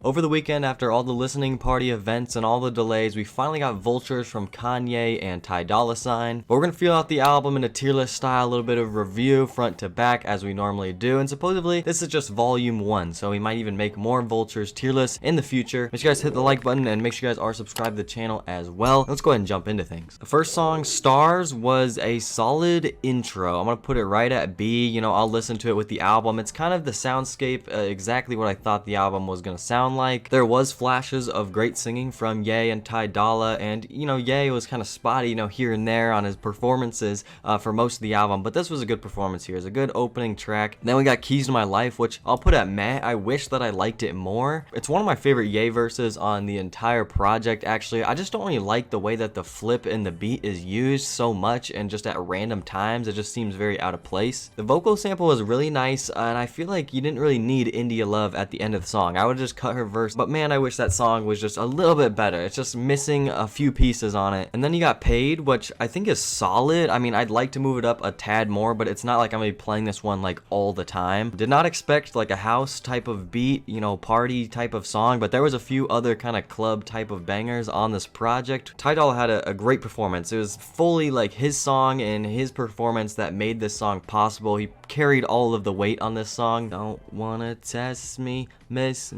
Over the weekend, after all the listening party events and all the delays, we finally got Vultures from Kanye and TIERLIST. But we're gonna feel out the album in a tier list style, a little bit of review front to back as we normally do, and supposedly this is just volume 1, so we might even make more Vultures tier lists in the future. Make sure you guys hit the like button and make sure you guys are subscribed to the channel as well. Let's go ahead and jump into things. The first song, Stars, was a solid intro. I'm gonna put it right at B. You know, I'll listen to it with the album. It's kind of the soundscape, exactly what I thought the album was gonna sound like. There was flashes of great singing from Ye and Ty Dolla, and you know, Ye was kind of spotty, you know, here and there on his performances for most of the album, but this was a good performance here. It's a good opening track. Then we got Keys to My Life, which I'll put at meh. I wish that I liked it more. It's one of my favorite Ye verses on the entire project, actually. I just don't really like the way that the flip in the beat is used so much and just at random times. It just seems very out of place. The vocal sample was really nice, and I feel like you didn't really need India Love at the end of the song. I would just cut her verse, but man, I wish that song was just a little bit better. It's just missing a few pieces on it. And then you got Paid, which I think is solid. I mean, I'd like to move it up a tad more, but it's not like I'm gonna be playing this one like all the time. Did not expect like a house type of beat, you know, party type of song, but there was a few other kind of club type of bangers on this project. Ty Dolla had a great performance. It was fully like his song and his performance that made this song possible. He carried all of the weight on this song. Don't wanna test me, Miss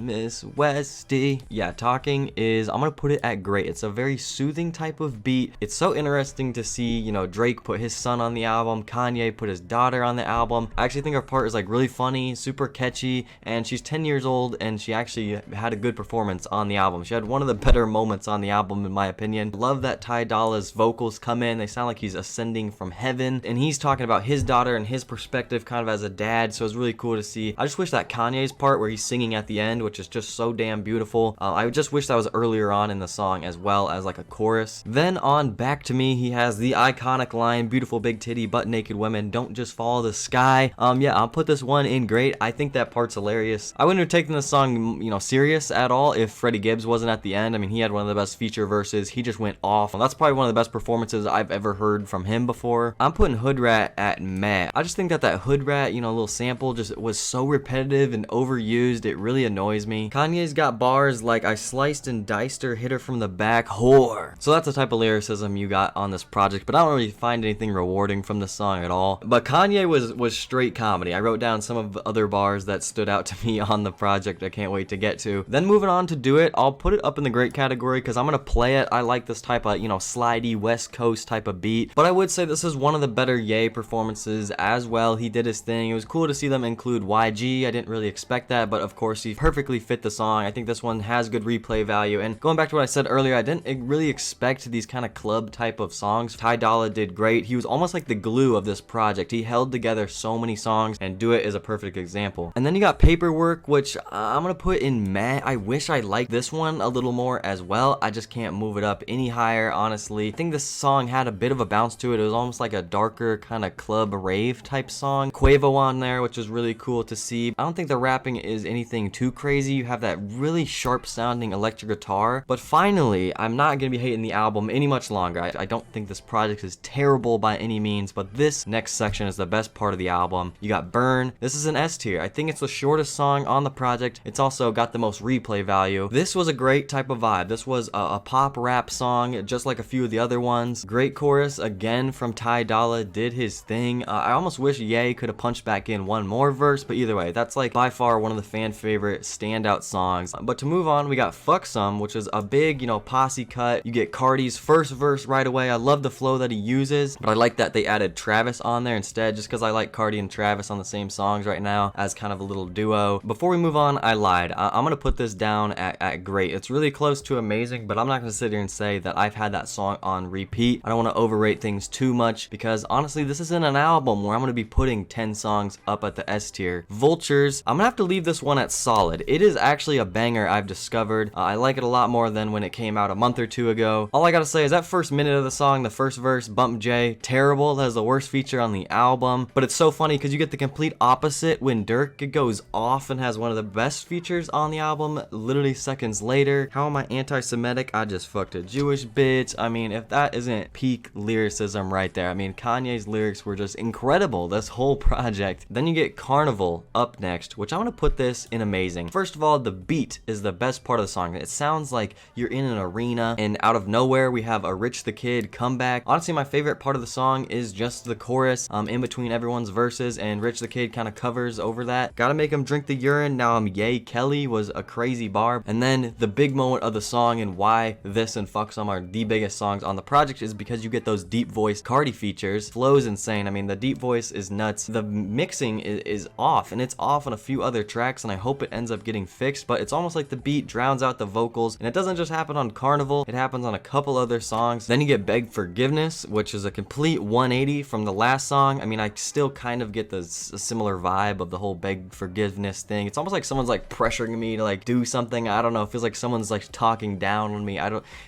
Westy. Yeah, Talking is, I'm gonna put it at great. It's a very soothing type of beat. It's so interesting to see, you know, Drake put his son on the album, Kanye put his daughter on the album. I actually think her part is like really funny, super catchy, and she's 10 years old and she actually had a good performance on the album. She had one of the better moments on the album in my opinion. Love that Ty Dolla's vocals come in. They sound like he's ascending from heaven, and he's talking about his daughter and his perspective kind of as a dad, so it's really cool to see. I just wish that Kanye's part where he's singing at the end, which is just so damn beautiful, I just wish that was earlier on in the song as well as like a chorus. Then on Back to Me, he has the iconic line, beautiful big titty butt naked women don't just follow the sky. Yeah, I'll put this one in great. I think that part's hilarious. I wouldn't have taken this song, you know, serious at all if Freddie Gibbs wasn't at the end. I mean, he had one of the best feature verses. He just went off, and that's probably one of the best performances I've ever heard from him before. I'm putting Hood Rat at meh. I just think that Hood Rat, you know, little sample just was so repetitive and overused. It really annoys me. Kanye's got bars like, I sliced and diced her, hit her from the back, whore. So that's the type of lyricism you got on this project, but I don't really find anything rewarding from the song at all. But Kanye was straight comedy. I wrote down some of the other bars that stood out to me on the project I can't wait to get to. Then moving on to Do It, I'll put it up in the great category because I'm gonna play it. I like this type of, you know, slidey West Coast type of beat, but I would say this is one of the better Ye performances as well. He did his thing. It was cool to see them include YG. I didn't really expect that, but of course he perfectly fit the song. I think this one has good replay value, and going back to what I said earlier, I didn't really expect these kind of club type of songs. Ty Dolla did great. He was almost like the glue of this project. He held together so many songs, and Do It is a perfect example. And then you got Paperwork, which I'm gonna put in meh. I wish I liked this one a little more as well. I just can't move it up any higher, honestly. I think this song had a bit of a bounce to it. It was almost like a darker kind of club rave type song. Quavo on there, which was really cool to see. I don't think the rapping is anything too crazy. You have that really sharp sounding electric guitar. But finally, I'm not gonna be hating the album any much longer. I don't think this project is terrible by any means, but this next section is the best part of the album. You got Burn. This is an S tier. I think it's the shortest song on the project. It's also got the most replay value. This was a great type of vibe. This was a pop rap song, just like a few of the other ones. Great chorus again from Ty Dolla, did his thing. I almost wish Ye could have punched back in one more verse, but either way, that's like by far one of the fan favorite standout songs. But to move on, we got Fuck Some, which is a big, you know, posse cut. You get Cardi's first verse right away. I love the flow that he uses, but I like that they added Travis on there instead, just because I like Cardi and Travis on the same songs right now as kind of a little duo. Before we move on, I lied. I'm gonna put this down at great. It's really close to amazing, but I'm not gonna sit here and say that I've had that song on repeat. I don't want to overrate things too much because honestly, this isn't an album where I'm gonna be putting 10 songs up at the S tier. Vultures, I'm gonna have to leave this one at solid. It is actually a banger I've discovered. I like it a lot more than when it came out a month or two ago. All I gotta say is that first minute of the song, the first verse, Bump J, terrible. That is the worst feature on the album, but it's so funny because you get the complete opposite when Dirk goes off and has one of the best features on the album literally seconds later. How am I anti-Semitic? I just fucked a Jewish bitch. I mean, if that isn't peak lyricism right there. I mean, Kanye's lyrics were just incredible this whole project. Then you get Carnival up next, which I'm gonna put this in amazing. First of all, the beat is the best part of the song. It sounds like you're in an arena, and out of nowhere we have a Rich the Kid comeback. Honestly, my favorite part of the song is just the chorus in between everyone's verses, and Rich the Kid kind of covers over that. Gotta make him drink the urine. Now I'm Yay Kelly was a crazy bar. And then the big moment of the song, and why this and Fuck Some are the biggest songs on the project, is because you get those deep voice Cardi features. Flow's insane. I mean, the deep voice is nuts. The mixing is off, and it's off on a few other tracks, and I hope it ends up getting fixed, but it's almost like the beat drowns out the vocals, and it doesn't just happen on Carnival, it happens on a couple other songs. Then you get Beg Forgiveness, which is a complete 180 from the last song. I mean, I still kind of get the similar vibe of the whole Beg Forgiveness thing. It's almost like someone's like pressuring me to like do something. I don't know, it feels like someone's like talking down on me.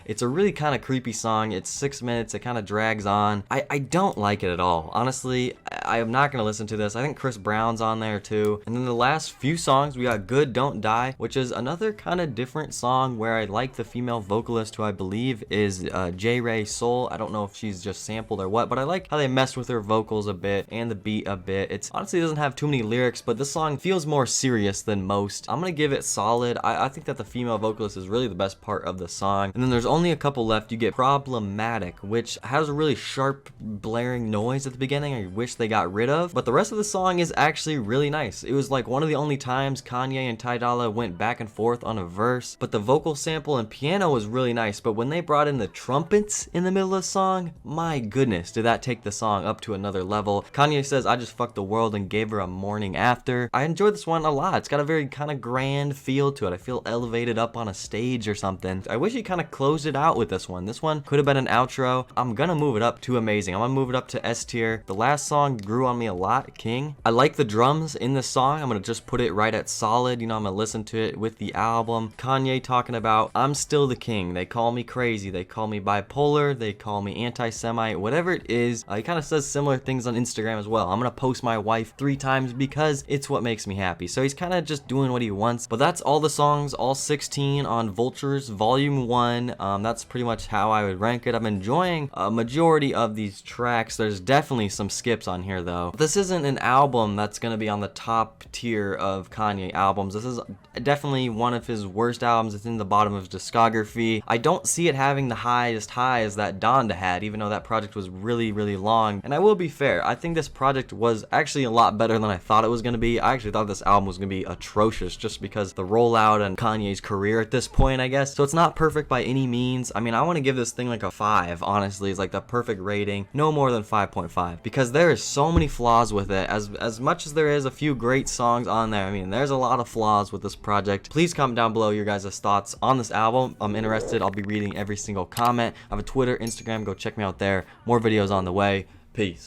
It's a really kind of creepy song. It's 6 minutes, it kind of drags on. I don't like it at all. Honestly, I am not gonna listen to this. I think Chris Brown's on there too. And then the last few songs, we got Good Don't Die, which is another kind of different song where I like the female vocalist, who I believe is J. Ray Soul. I don't know if she's just sampled or what, but I like how they messed with her vocals a bit and the beat a bit. It's honestly doesn't have too many lyrics, but this song feels more serious than most. I'm gonna give it solid. I think that the female vocalist is really the best part of the song. And then there's only a couple left. You get Problematic, which has a really sharp blaring noise at the beginning I wish they got rid of, but the rest of the song is actually really nice. It was like one of the only times Kanye and Ty Dolla went back and forth on a verse, but the vocal sample and piano was really nice. But when they brought in the trumpets in the middle of the song, my goodness, did that take the song up to another level. Kanye says, "I just fucked the world and gave her a morning after." I enjoyed this one a lot. It's got a very kind of grand feel to it. I feel elevated up on a stage or something. I wish he kind of closed it out with this one. This one could have been an outro. I'm gonna move it up to amazing. I'm gonna move it up to S tier. The last song grew on me a lot, King. I like the drums in this song. I'm gonna just put it right at solid. You know, I'm gonna listen to it with the album. Kanye talking about, "I'm still the king. They call me crazy. They call me bipolar. They call me anti-Semite." Whatever it is, he kind of says similar things on Instagram as well. "I'm gonna post my wife 3 times because it's what makes me happy." So he's kind of just doing what he wants. But that's all the songs, all 16 on Vultures Volume 1. That's pretty much how I would rank it. I'm enjoying a majority of these tracks. There's definitely some skips on here though. This isn't an album that's gonna be on the top tier of Kanye albums. This is definitely one of his worst albums. It's in the bottom of his discography. I don't see it having the highest highs that Donda had, even though that project was really, really long. And I will be fair, I think this project was actually a lot better than I thought it was gonna be. I actually thought this album was gonna be atrocious just because the rollout and Kanye's career at this point, I guess. So it's not perfect by any means. I mean, I want to give this thing like a 5, honestly. It's like the perfect rating, no more than 5.5, because there is so many flaws with it. As much as there is a few great songs on there, I mean, there's a lot of flaws with this project. Please comment down below your guys' thoughts on this album. I'm interested. I'll be reading every single comment. I have a Twitter, Instagram. Go check me out there. More videos on the way. Peace.